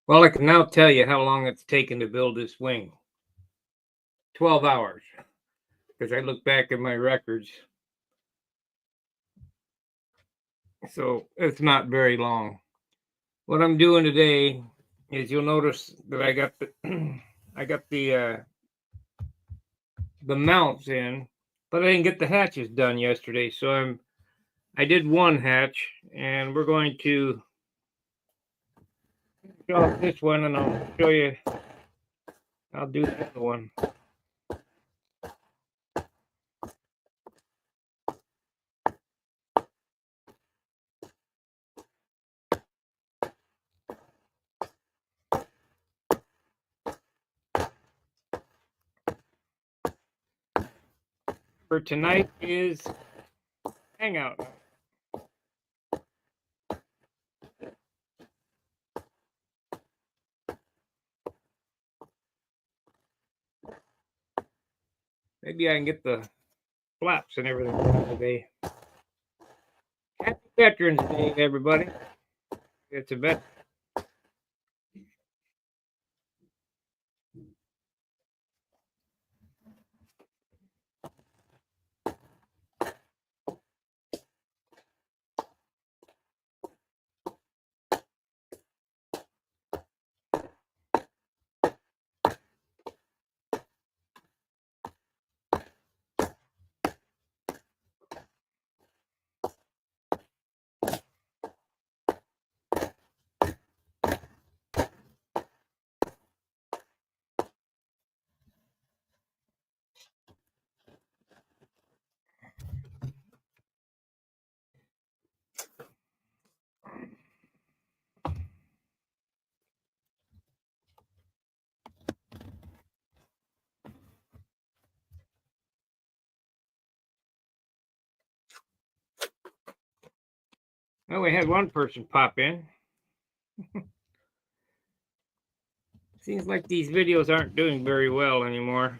Well, I can now tell you how long it's taken to build this wing. 12 hours. Because I look back at my records. So it's not very long. What I'm doing today is you'll notice that I got the I got the mounts in, but I didn't get the hatches done yesterday. So I did one hatch and we're going to show off this one and I'll show you I'll do the other one. For tonight is hangout. Maybe I can get the flaps and everything done today. Happy Veterans Day, everybody. It's a vet. Well, we had one person pop in. Seems like these videos aren't doing very well anymore.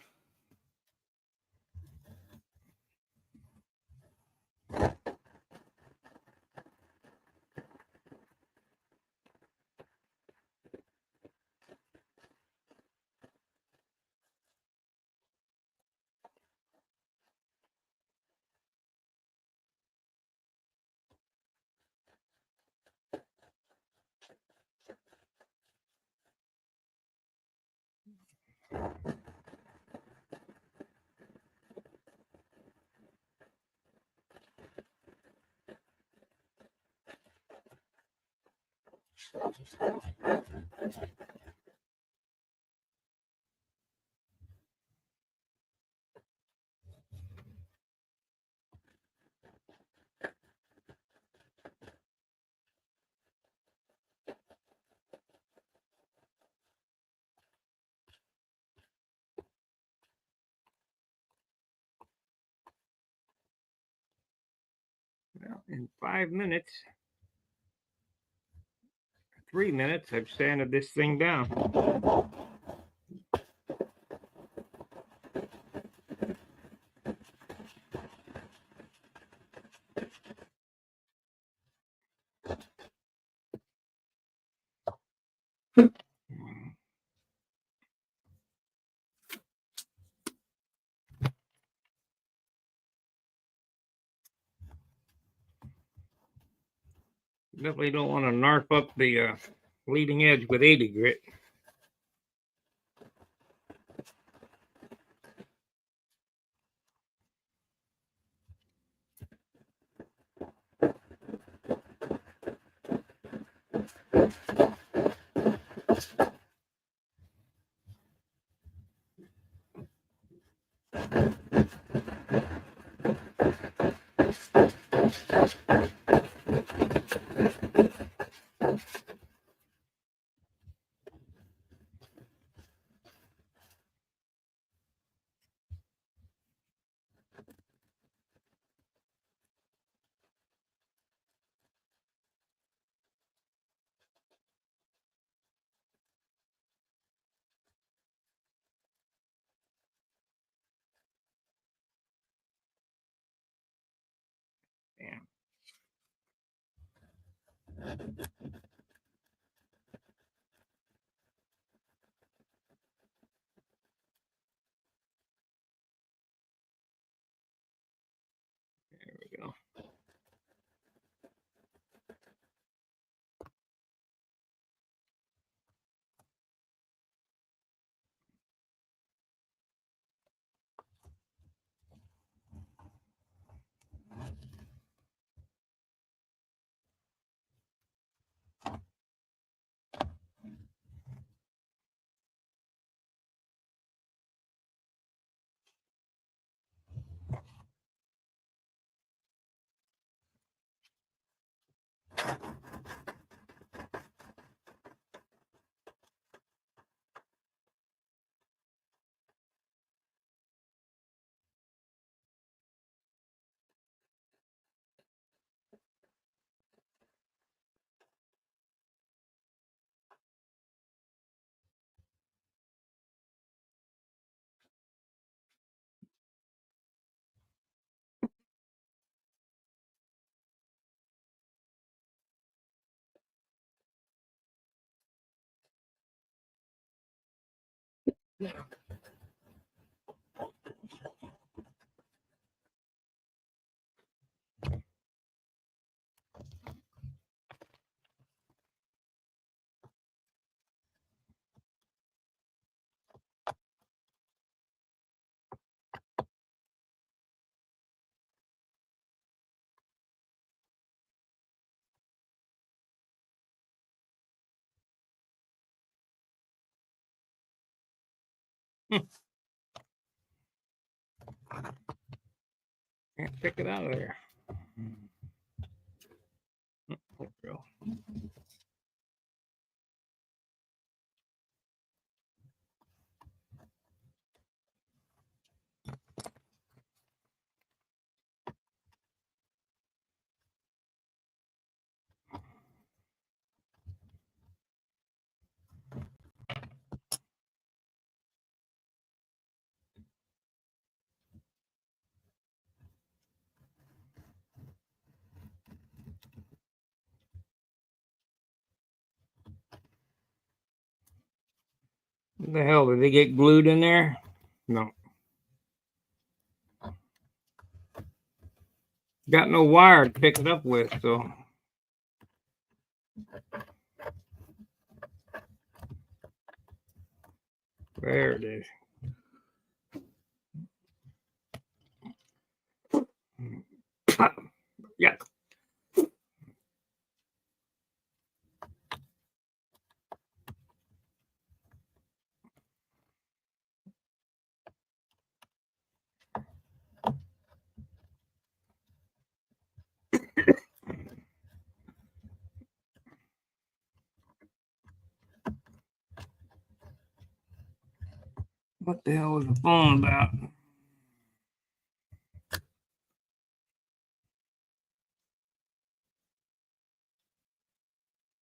Well, in 5 minutes, 3 minutes, I've sanded this thing down. Definitely don't want to narf up the leading edge with 80 grit. Damn. Can't pick it out of there. There we go. What the hell? Did they get glued in there? No. Got no wire to pick it up with, so. There it is. Yeah. What the hell was the phone about?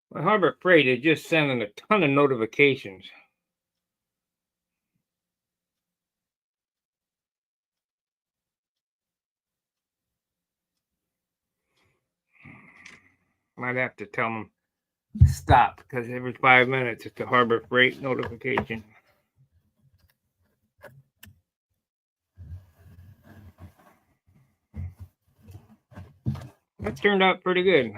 Well, Harbor Freight is just sending a ton of notifications. Might have to tell them stop because every 5 minutes it's a Harbor Freight notification. That turned out pretty good.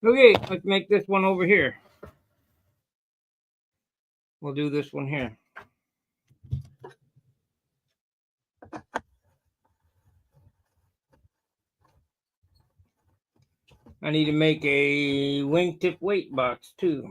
Okay, let's make this one over here. We'll do this one here. I need to make a wingtip weight box too.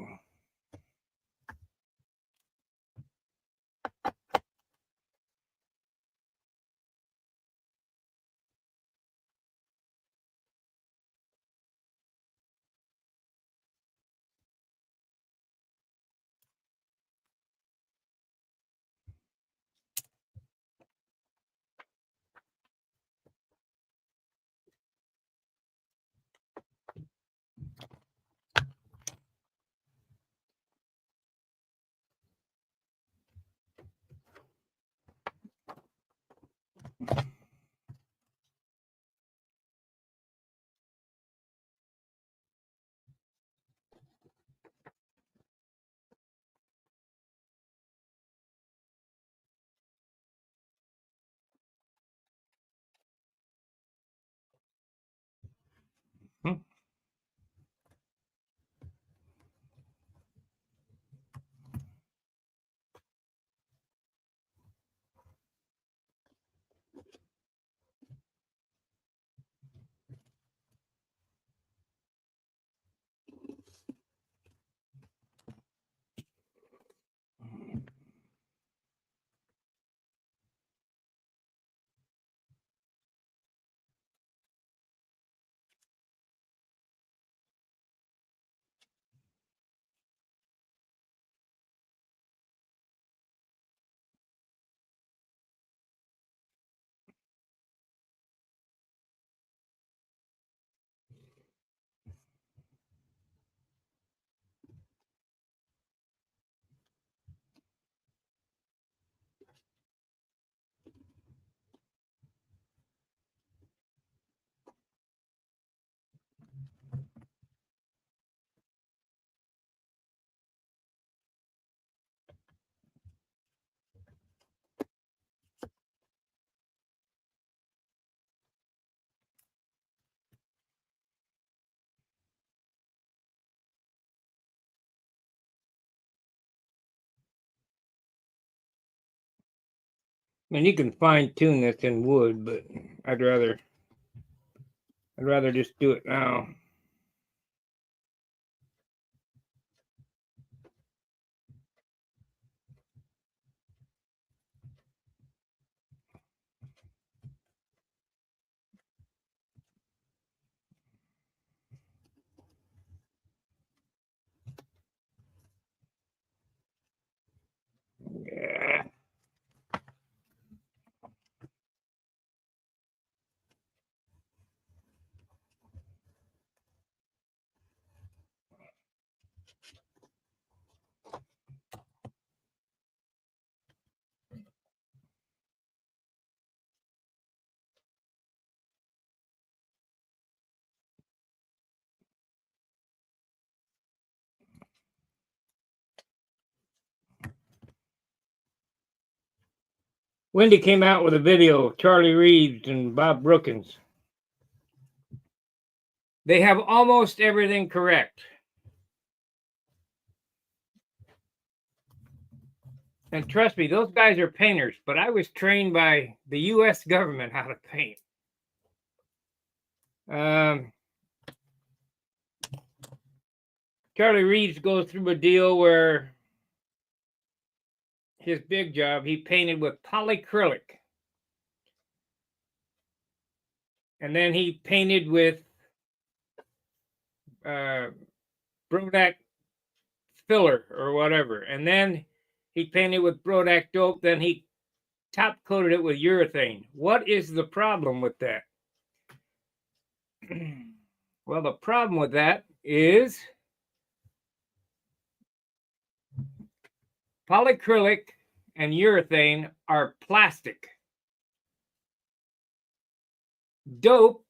I mean, you can fine tune this in wood, but I'd rather just do it now. Yeah. Wendy came out with a video of Charlie Reeves and Bob Brookins. They have almost everything correct. And trust me, those guys are painters, but I was trained by the U.S. government how to paint. Charlie Reeves goes through a deal where his big job, he painted with polyacrylic. And then he painted with Brodak filler or whatever. And then he painted with Brodak dope. Then he top coated it with urethane. What is the problem with that? Well, the problem with that is polyacrylic and urethane are plastic. Dope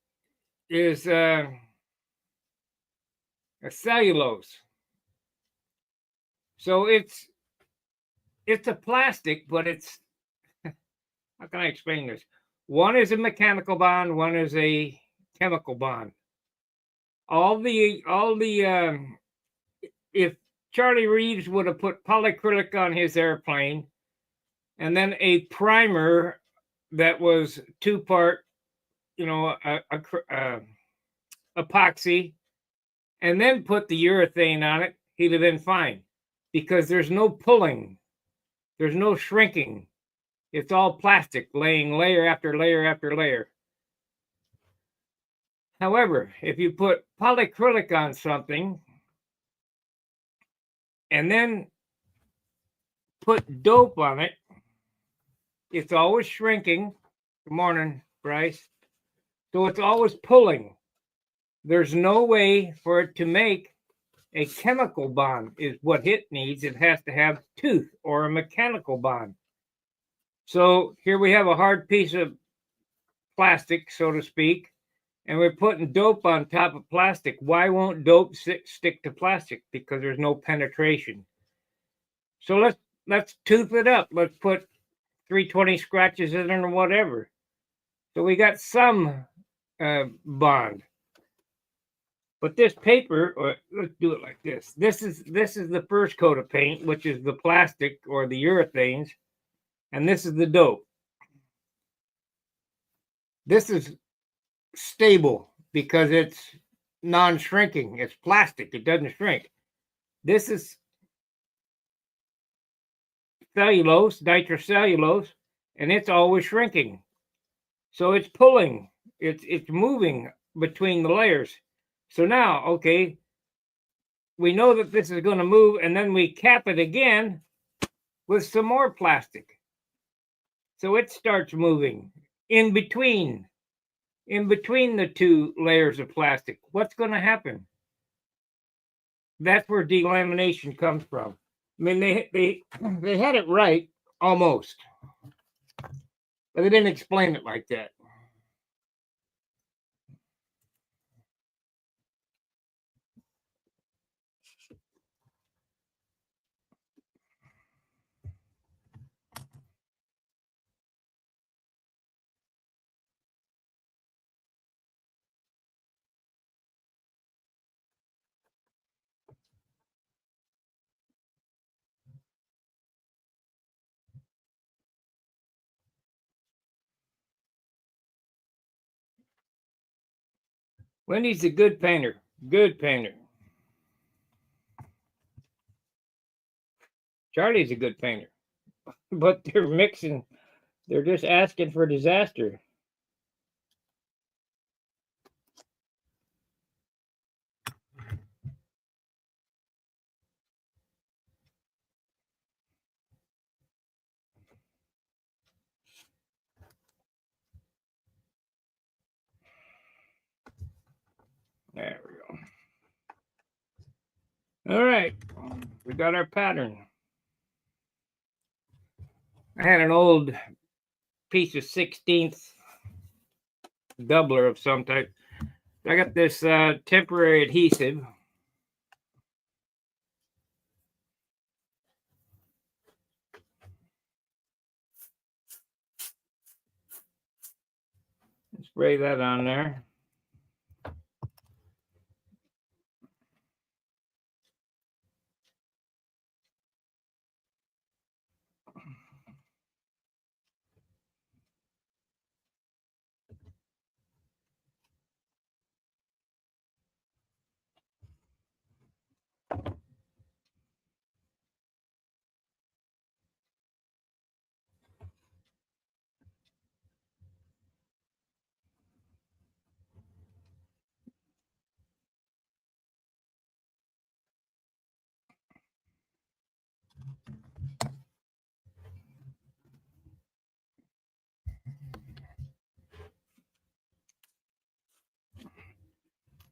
is a cellulose. So it's a plastic, but it's, how can I explain this? One is a mechanical bond, one is a chemical bond. If Charlie Reeves would have put polyacrylic on his airplane and then a primer that was 2-part, epoxy, and then put the urethane on it, he'd have been fine, because there's no pulling, there's no shrinking. It's all plastic, laying layer after layer after layer. However, if you put polyacrylic on something and then put dope on it, it's always shrinking. Good morning, Bryce. So it's always pulling. There's no way for it to make a chemical bond, is what it needs. It has to have tooth or a mechanical bond. So here we have a hard piece of plastic, so to speak, and we're putting dope on top of plastic. Why won't dope stick to plastic? Because there's no penetration. So let's tooth it up. Let's put 320 scratches in it or whatever. So we got some bond. But this paper, or let's do it like this. This is the first coat of paint, which is the plastic or the urethanes, and this is the dope. This is stable because it's non-shrinking. It's plastic. It doesn't shrink. This is cellulose, nitrocellulose, and it's always shrinking. So it's pulling. It's moving between the layers. So now, okay, we know that this is going to move, and then we cap it again with some more plastic. So it starts moving in between the two layers of plastic. What's going to happen? That's where delamination comes from. I mean, they had it right almost, but they didn't explain it like that. Wendy's a good painter. Good painter. Charlie's a good painter. But they're mixing. They're just asking for disaster. There we go. All right. We got our pattern. I had an old piece of 16th doubler of some type. I got this temporary adhesive. Spray that on there.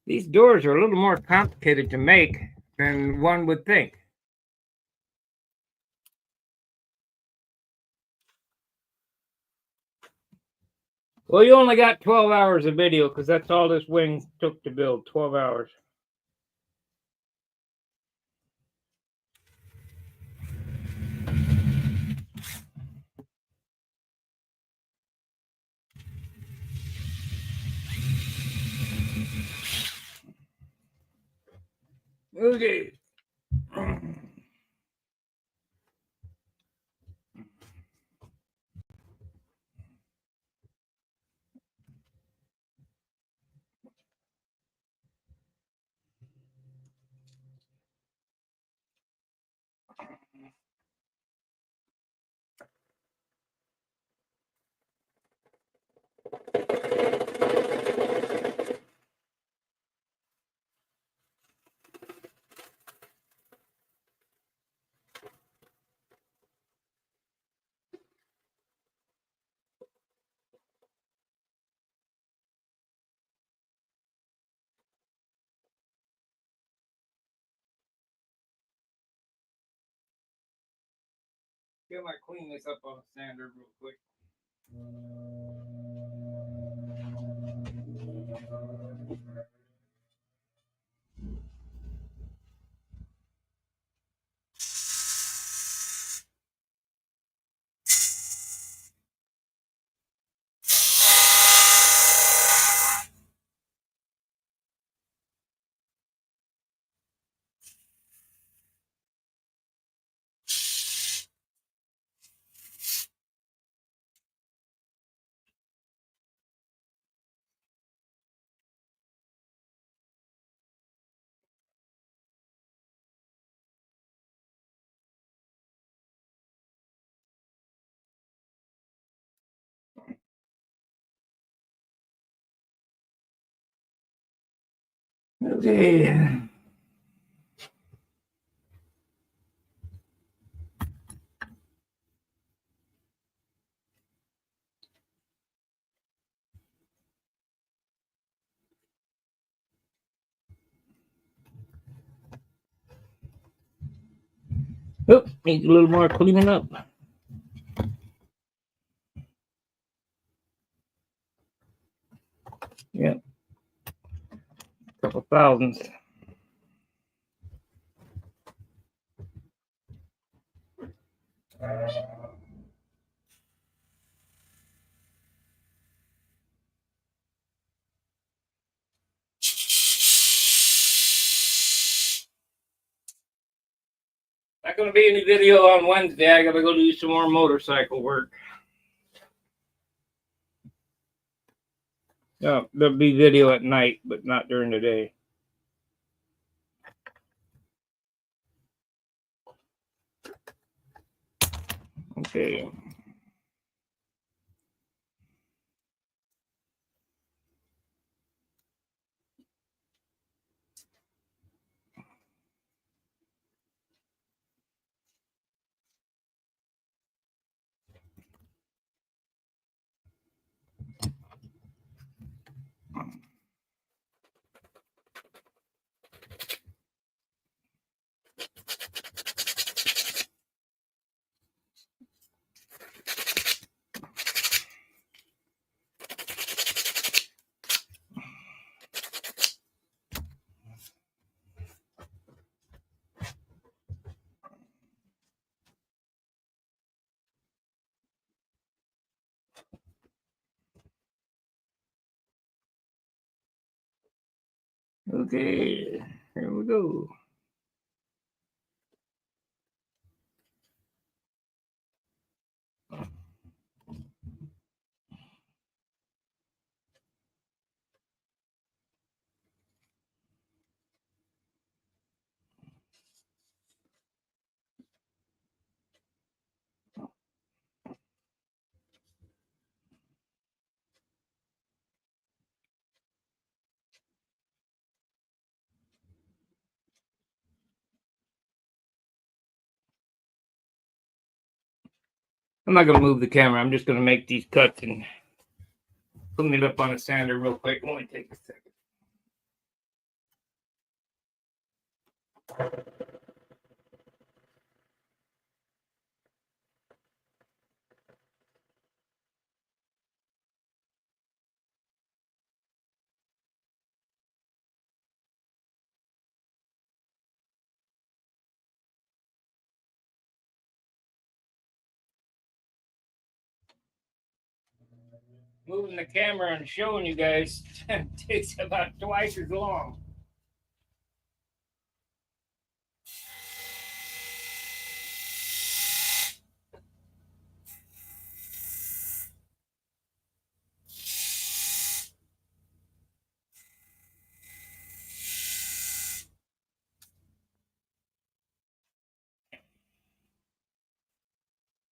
These doors are a little more complicated to make than one would think. Well, you only got 12 hours of video because that's all this wing took to build, 12 hours. Okay. I might clean this up on the sander real quick. Okay. Oh, needs a little more cleaning up. Yeah. Couple thousands. Not going to be any video on Wednesday. I got to go do some more motorcycle work. No, there'll be video at night, but not during the day. Okay. Okay, here we go. I'm not going to move the camera. I'm just going to make these cuts and put it up on a sander real quick. Only take a second. Moving the camera and showing you guys takes about twice as long.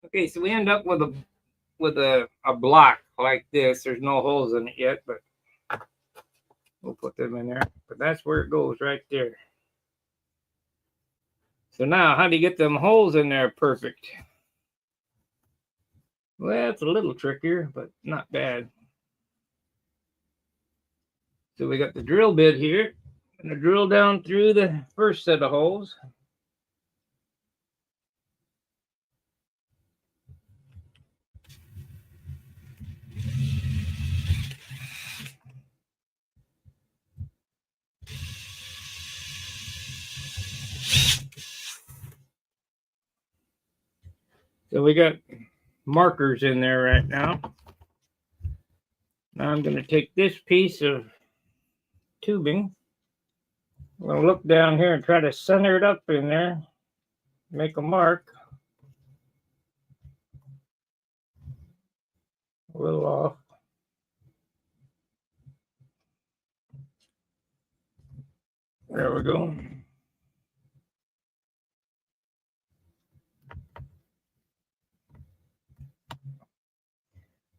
Okay, so we end up with a block like this. There's no holes in it yet, but we'll put them in there. But that's where it goes right there. So now, how do you get them holes in there perfect? Well, it's a little trickier, but not bad. So we got the drill bit here. I'm going to drill down through the first set of holes. So we got markers in there right now. Now I'm going to take this piece of tubing. I'm going to look down here and try to center it up in there. Make a mark. A little off. There we go.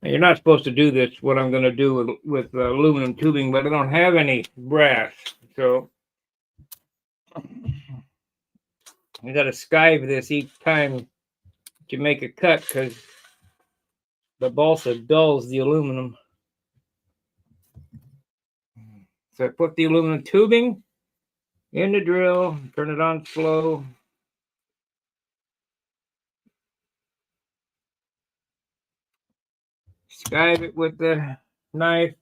Now, you're not supposed to do this, what I'm going to do with aluminum tubing, but I don't have any brass. So you got to skive this each time you make a cut because the balsa dulls the aluminum. So I put the aluminum tubing in the drill, turn it on slow. Skive it with the knife.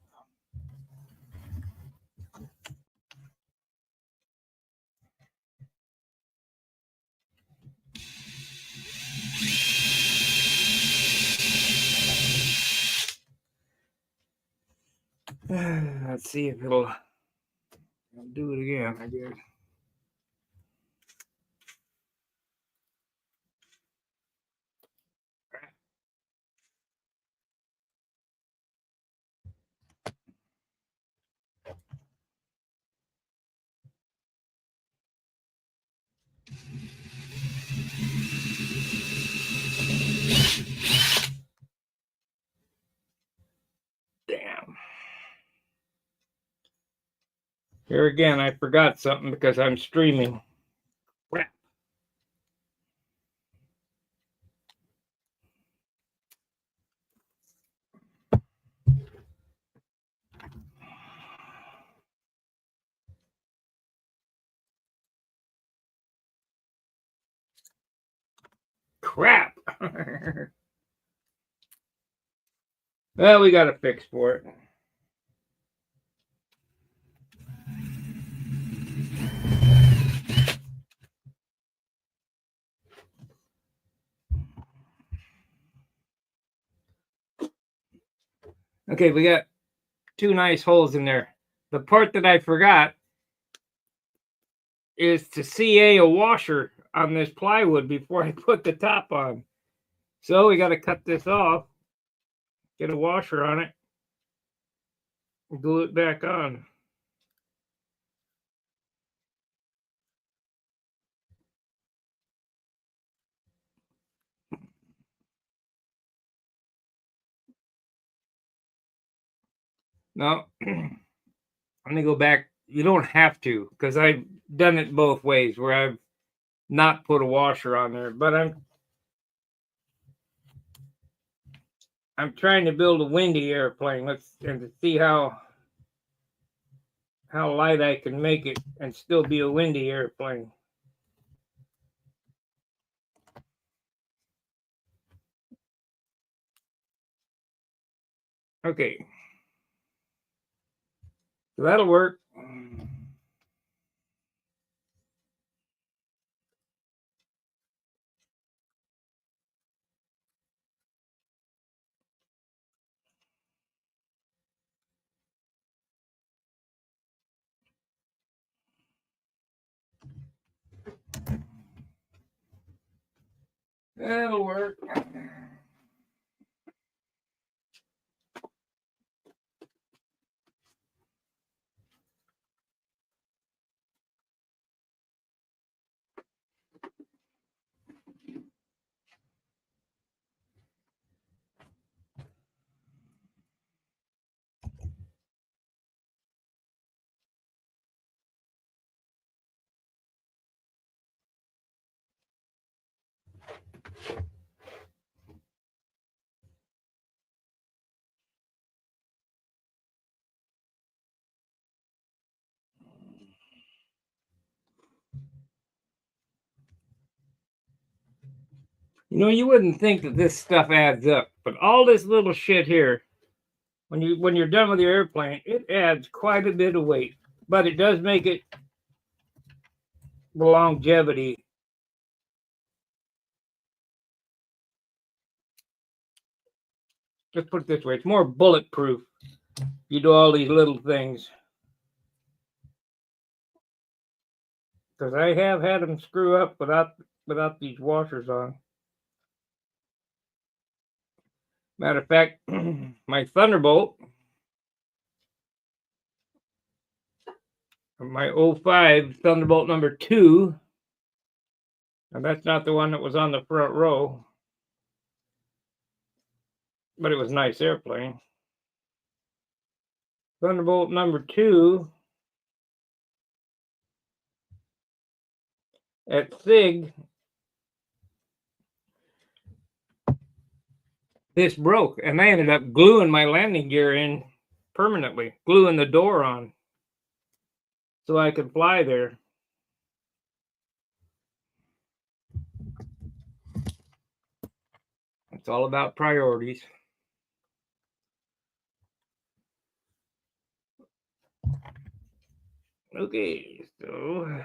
Let's see if it'll do it again, I guess. Here again, I forgot something because I'm streaming. Crap. Crap. Well, we got a fix for it. Okay, we got two nice holes in there. The part that I forgot is to CA a washer on this plywood before I put the top on. So we got to cut this off, get a washer on it, and glue it back on. Now, I'm going to go back. You don't have to, because I've done it both ways where I've not put a washer on there, but I'm trying to build a windy airplane. And to see how light I can make it and still be a windy airplane. Okay. So that'll work. That'll work. You know, you wouldn't think that this stuff adds up, but all this little shit here, when you're done with your airplane, it adds quite a bit of weight. But it does make it the longevity. Let's put it this way: it's more bulletproof. You do all these little things. Because I have had them screw up without these washers on. Matter of fact, my Thunderbolt, my 05 Thunderbolt number 2, and that's not the one that was on the front row, but it was a nice airplane. Thunderbolt number 2 at SIG, this broke, and I ended up gluing my landing gear in permanently, gluing the door on so I could fly there. It's all about priorities. Okay, so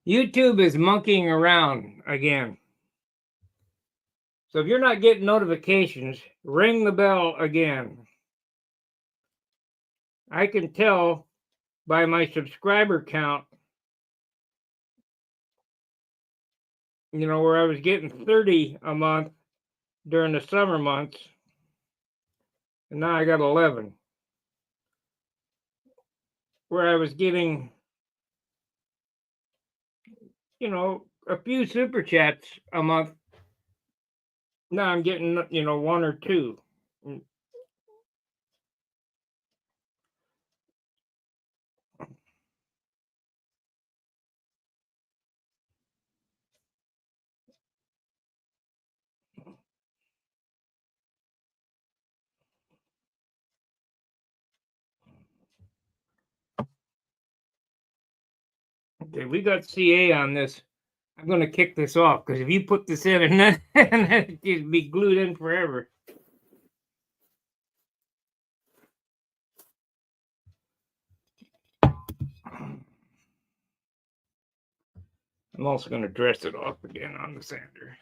YouTube is monkeying around again. So if you're not getting notifications, ring the bell again. I can tell by my subscriber count, where I was getting 30 a month during the summer months, and now I got 11. Where I was getting, a few super chats a month, now I'm getting, one or two. Okay, we got CA on this. I'm going to kick this off because if you put this in and then it just be glued in forever. I'm also going to dress it off again on the sander.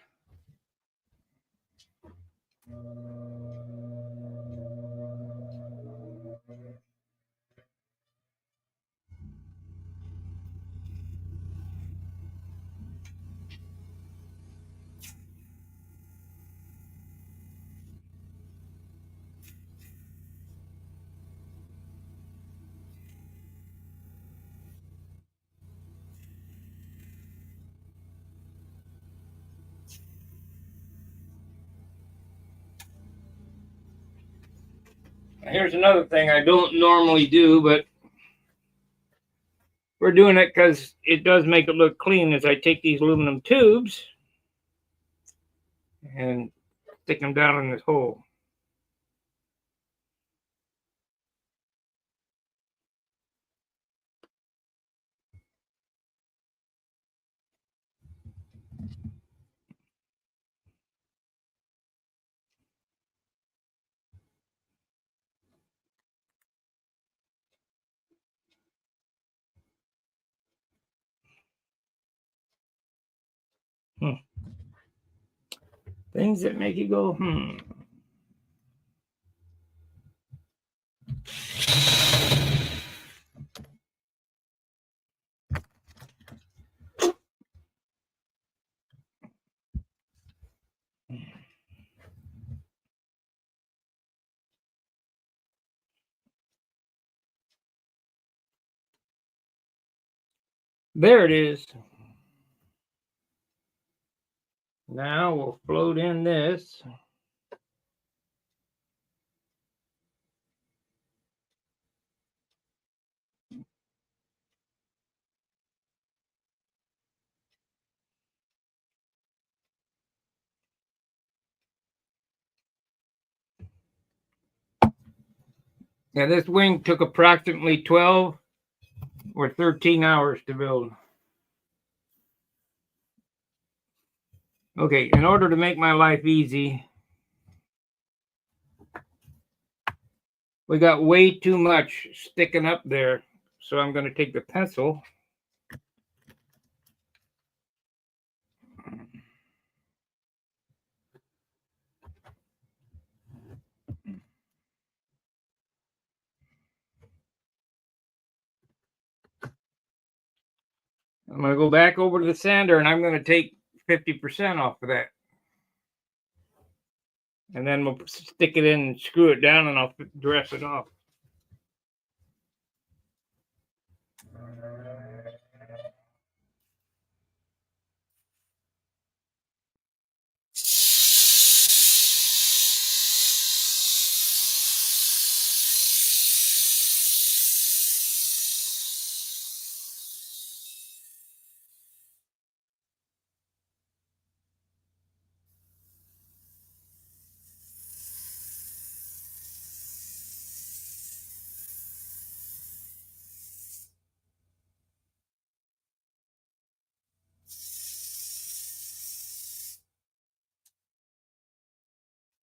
Here's another thing I don't normally do, but we're doing it because it does make it look clean. As I take these aluminum tubes and stick them down in this hole. Things that make you go, There it is. Now we'll float in this. Now this wing took approximately 12 or 13 hours to build. Okay, in order to make my life easy, we got way too much sticking up there. So I'm going to take the pencil. I'm going to go back over to the sander and I'm going to take 50% off of that. And then we'll stick it in and screw it down and I'll dress it off.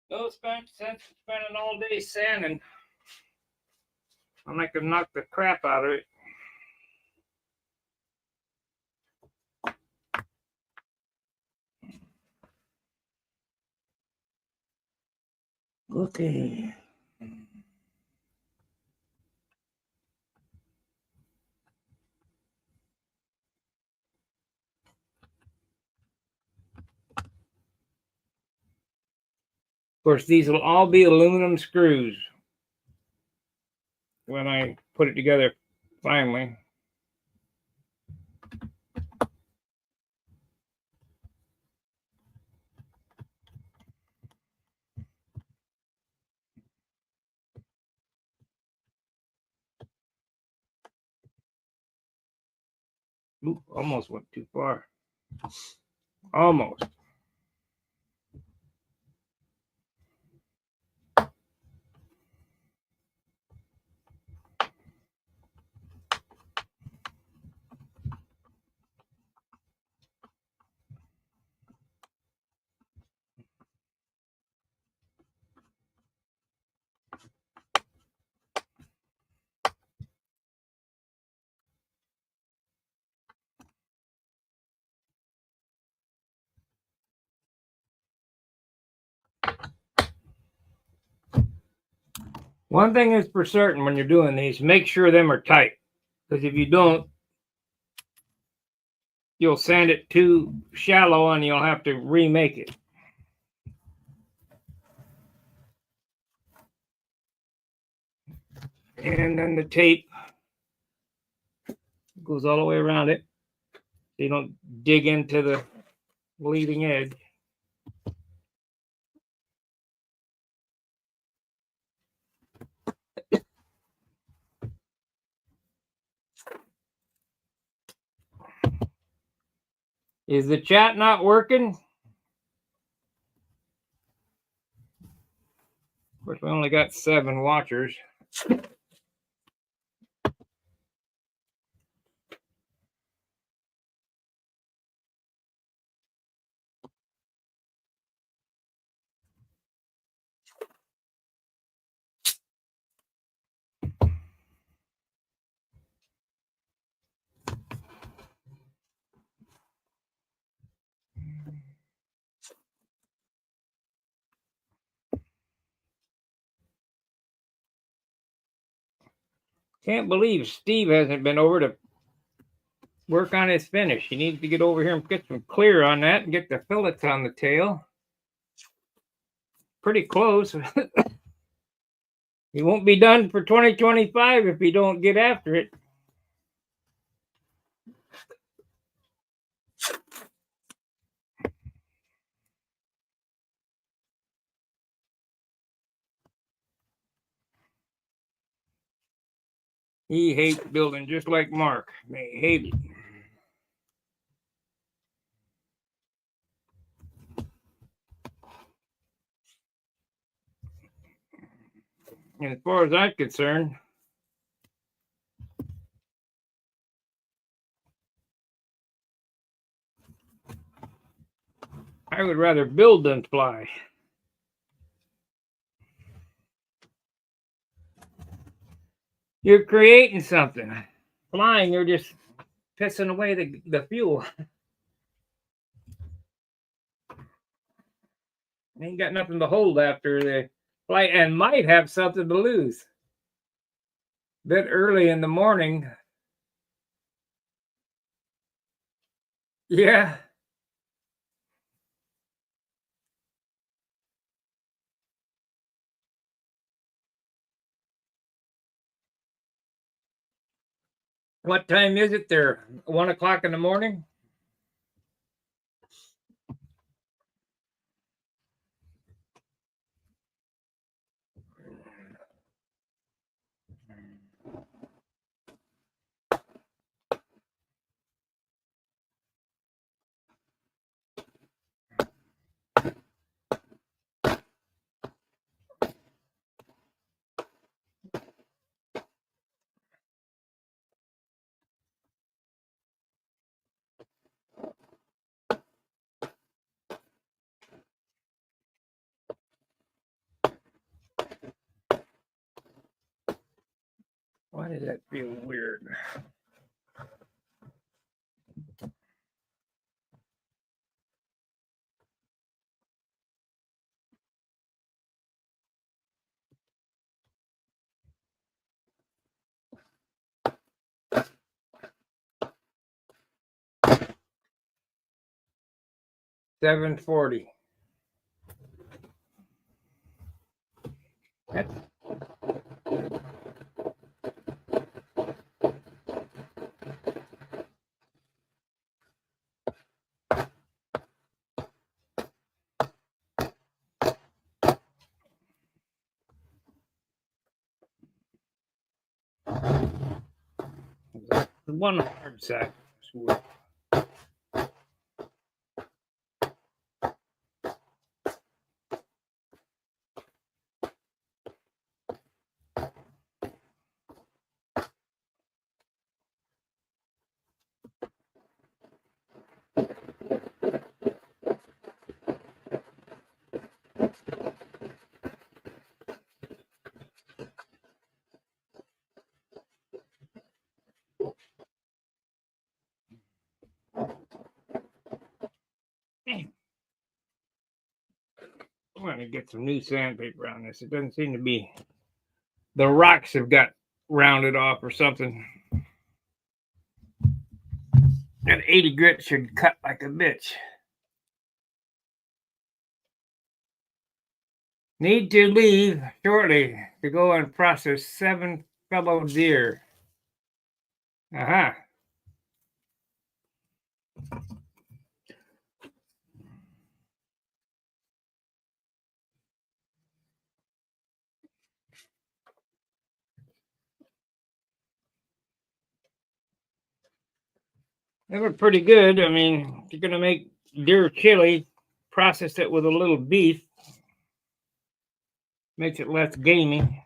No sense spending all day sanding. I'm like to knock the crap out of it. Okay. Of course, these will all be aluminum screws when I put it together finally. Ooh, almost went too far. Almost. One thing is for certain when you're doing these, make sure them are tight. Because if you don't, you'll sand it too shallow and you'll have to remake it. And then the tape goes all the way around it so you don't dig into the leading edge. Is the chat not working? Of course, we only got 7 watchers. Can't believe Steve hasn't been over to work on his finish. He needs to get over here and get some clear on that and get the fillets on the tail. Pretty close. He won't be done for 2025 if he don't get after it. He hates building just like Mark. They hate it. And as far as I'm concerned, I would rather build than fly. You're creating something. Flying, you're just pissing away the fuel. Ain't got nothing to hold after the flight and might have something to lose. Bit early in the morning. Yeah. What time is it there? 1 o'clock in the morning? Why does that feel weird? 740. That's one hard sack. I'm going to get some new sandpaper on this. It doesn't seem to be. The rocks have got rounded off or something. That 80 grit should cut like a bitch. Need to leave shortly to go and process 7 fellow deer. Aha. They were pretty good. I mean, if you're going to make deer chili, process it with a little beef. Makes it less gamey.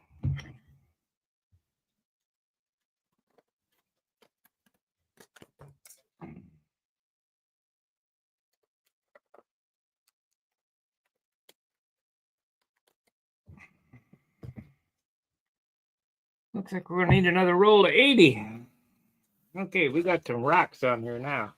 Looks like we're going to need another roll of 80. Okay, we got some rocks on here now.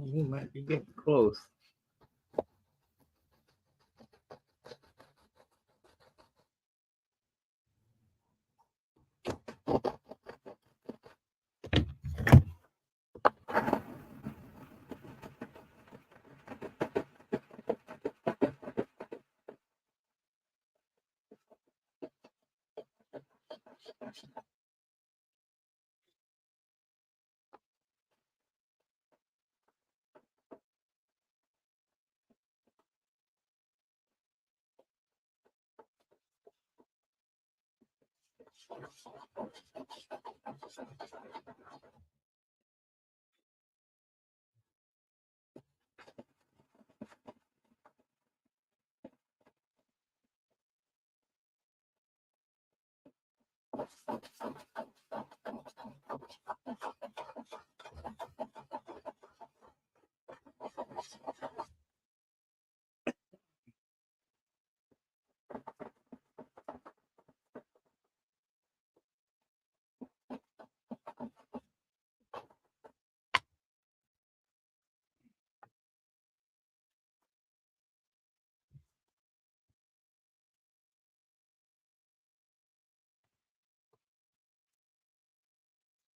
You might be getting close.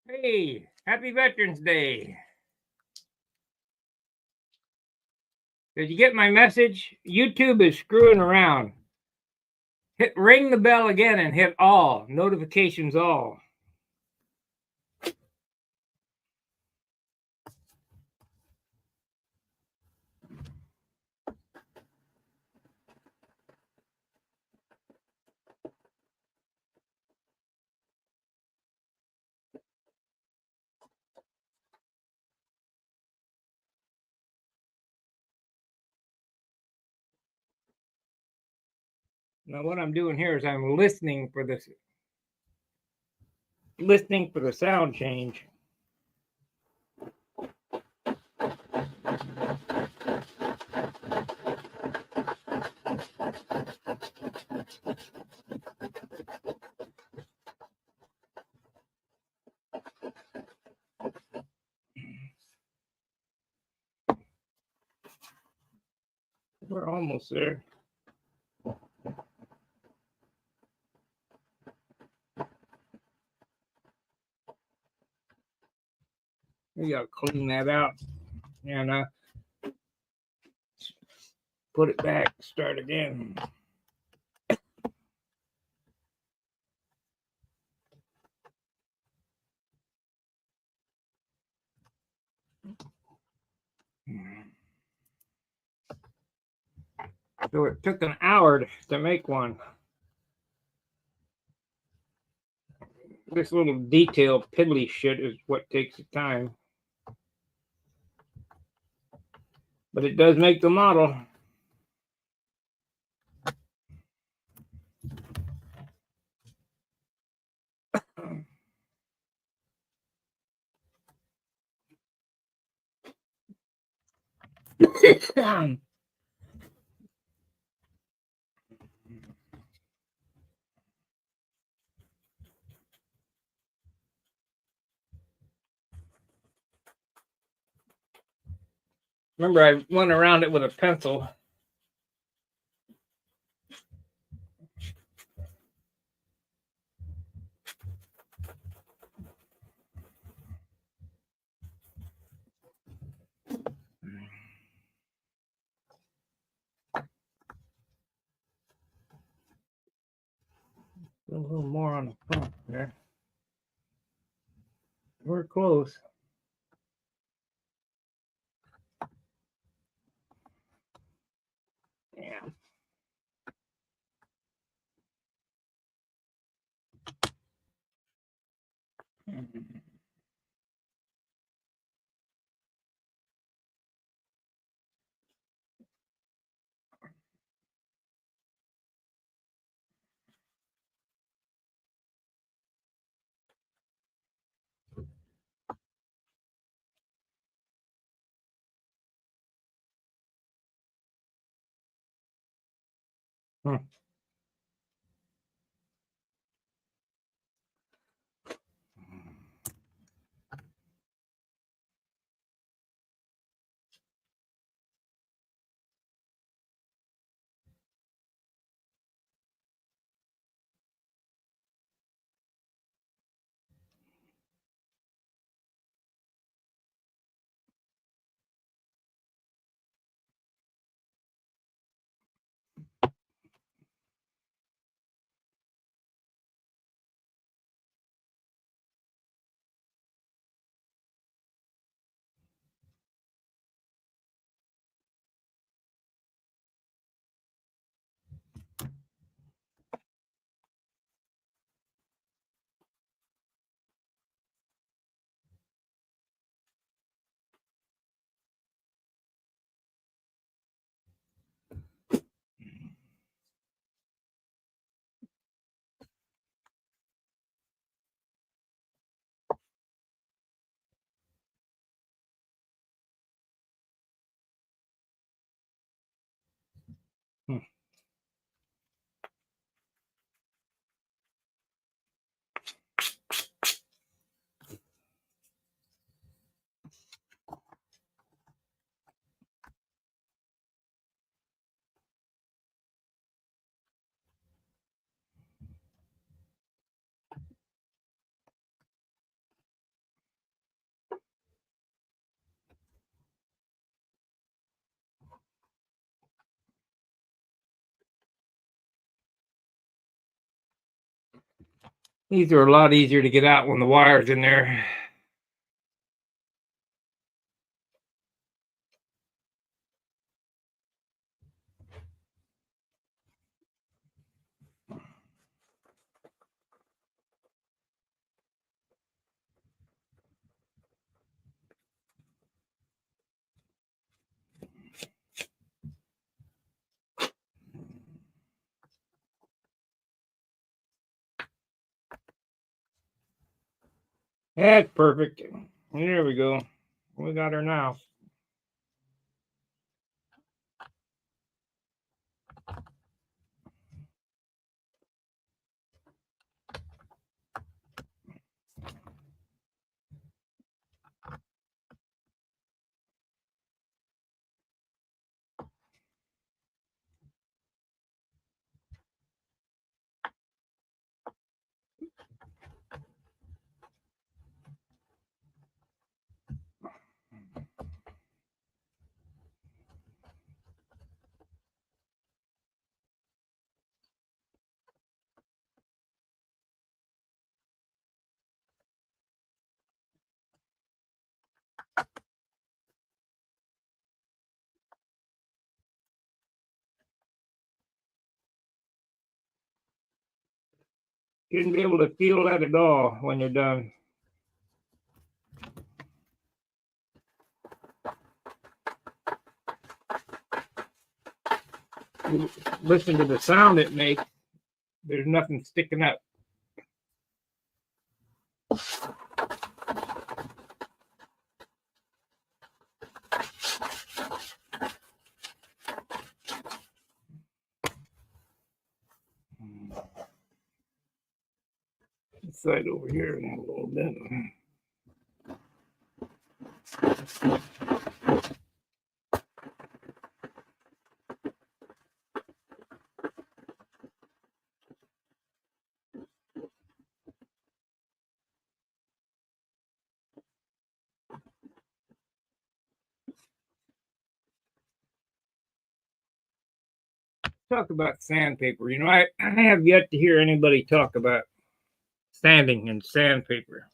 Hey, happy Veterans Day. Did you get my message? YouTube is screwing around. Ring the bell again and hit all. Notifications all. Now what I'm doing here is I'm listening for the sound change. We're almost there. We gotta clean that out and put it back, start again. So it took an hour to make one. This little detail piddly shit is what takes the time. But it does make the model. Remember, I went around it with a pencil. A little more on the front there. We're close. Yeah. Hmm. Hmm. These are a lot easier to get out when the wire's in there. That's perfect. There we go. We got her now. You shouldn't be able to feel that at all when you're done. You listen to the sound it makes. There's nothing sticking up. This side over here a little bit. Talk about sandpaper. You know, I have yet to hear anybody talk about sanding and sandpaper.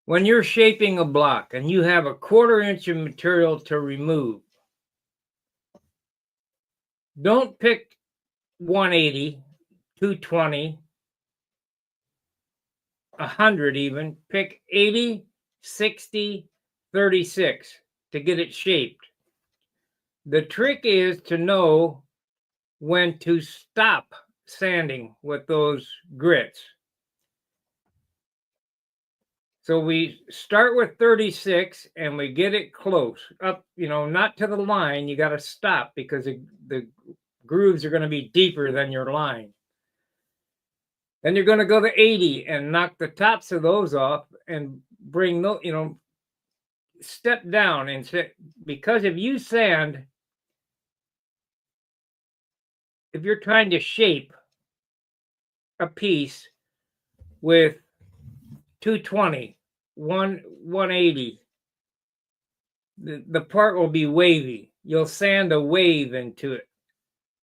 When you're shaping a block and you have a 1/4 inch of material to remove, don't pick 180, 220, 100 even. Pick 80, 60, 36 to get it shaped. The trick is to know when to stop sanding with those grits. So we start with 36 and we get it close up, you know, not to the line. You got to stop because the grooves are going to be deeper than your line. Then you're going to go to 80 and knock the tops of those off and bring those, you know, step down and say, because if you sand, if you're trying to shape a piece with 220, 180, the part will be wavy. You'll sand a wave into it.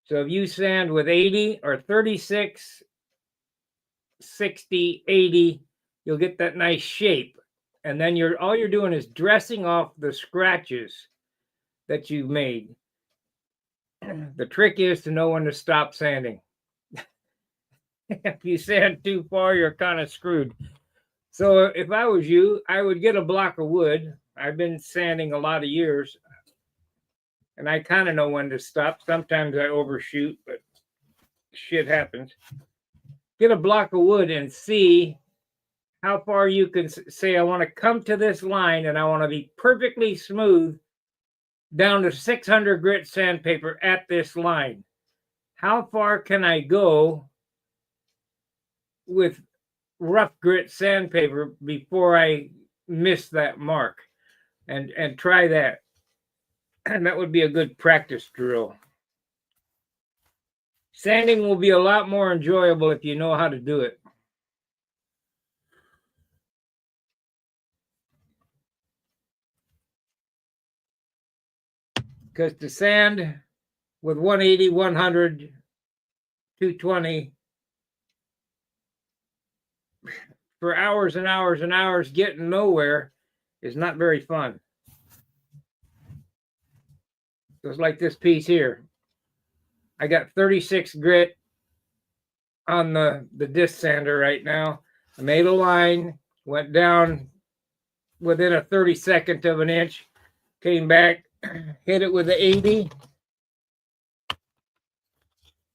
So if you sand with 80 or 36, 60, 80, you'll get that nice shape. And then all you're doing is dressing off the scratches that you've made. The trick is to know when to stop sanding. If you sand too far, you're kind of screwed. So if I was you, I would get a block of wood. I've been sanding a lot of years, and I kind of know when to stop. Sometimes I overshoot, but shit happens. Get a block of wood and see how far you can say, I want to come to this line and I want to be perfectly smooth down to 600 grit sandpaper at this line. How far can I go with rough grit sandpaper before I miss that mark? And try that. And that would be a good practice drill. Sanding will be a lot more enjoyable if you know how to do it. Because to sand with 180, 100, 220 for hours and hours and hours getting nowhere is not very fun. Just like this piece here. I got 36 grit on the disc sander right now. I made a line, went down within a 32nd of an inch, came back, hit it with the 80.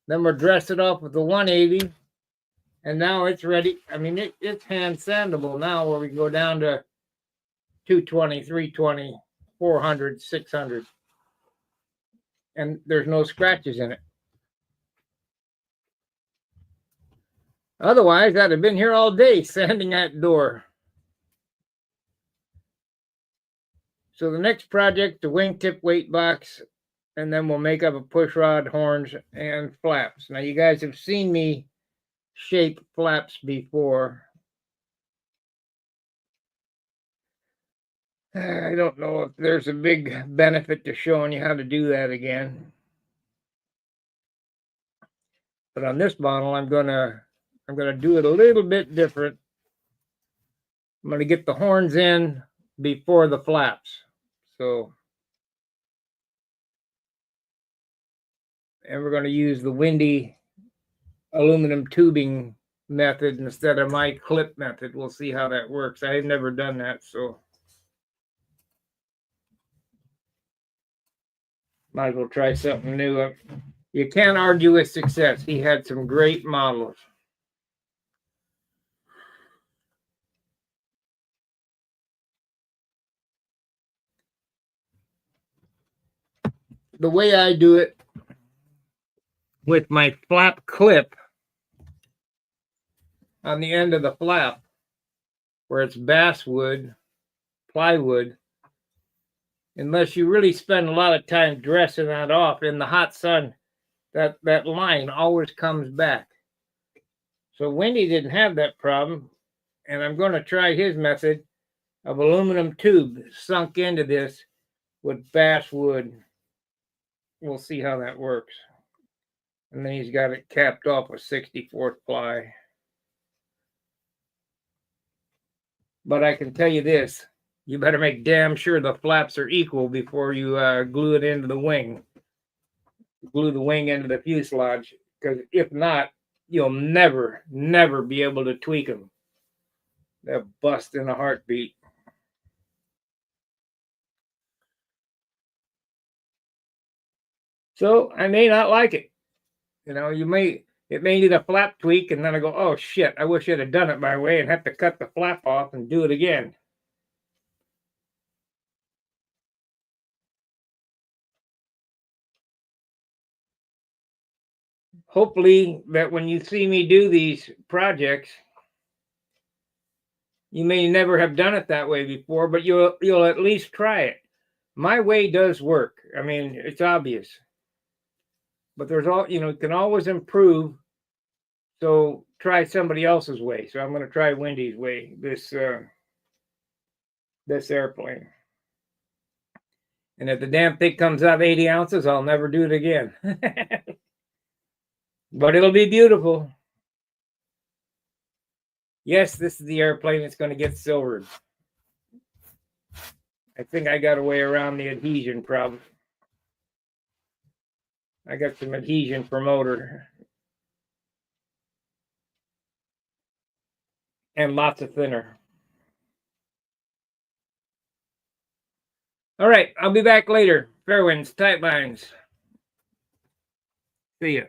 Then we'll dress it off with the 180. And now it's ready. I mean, it's hand sandable now, where we can go down to 220, 320, 400, 600. And there's no scratches in it. Otherwise, I'd have been here all day sanding that door. So the next project, the wingtip weight box, and then we'll make up a push rod, horns, and flaps. Now, you guys have seen me shape flaps before. I don't know if there's a big benefit to showing you how to do that again. But on this model, I'm gonna do it a little bit different. I'm gonna get the horns in before the flaps. So, and we're gonna use the Windy aluminum tubing method instead of my clip method. We'll see how that works. I've never done that, so might as well try something new. You can't argue with success. He had some great models. The way I do it with my flap clip on the end of the flap, where it's basswood, plywood, unless you really spend a lot of time dressing that off in the hot sun, that line always comes back. So Windy didn't have that problem, and I'm going to try his method of aluminum tube sunk into this with basswood. We'll see how that works. And then he's got it capped off with 64th ply. But I can tell you this, you better make damn sure the flaps are equal before you glue it into the wing. Glue the wing into the fuselage, because if not, you'll never be able to tweak them. They'll bust in a heartbeat. So I may not like it. You know, it may need a flap tweak, and then I go, oh shit, I wish I'd have done it my way and have to cut the flap off and do it again. Hopefully that when you see me do these projects, you may never have done it that way before, but you'll at least try it. My way does work. I mean, it's obvious. But there's you can always improve. So try somebody else's way. So I'm going to try Windy's way, this airplane. And if the damn thing comes out 80 ounces, I'll never do it again. But it'll be beautiful. Yes, this is the airplane that's going to get silvered. I think I got a way around the adhesion problem. I got some adhesion promoter. And lots of thinner. All right, I'll be back later. Fair winds, tight lines. See ya.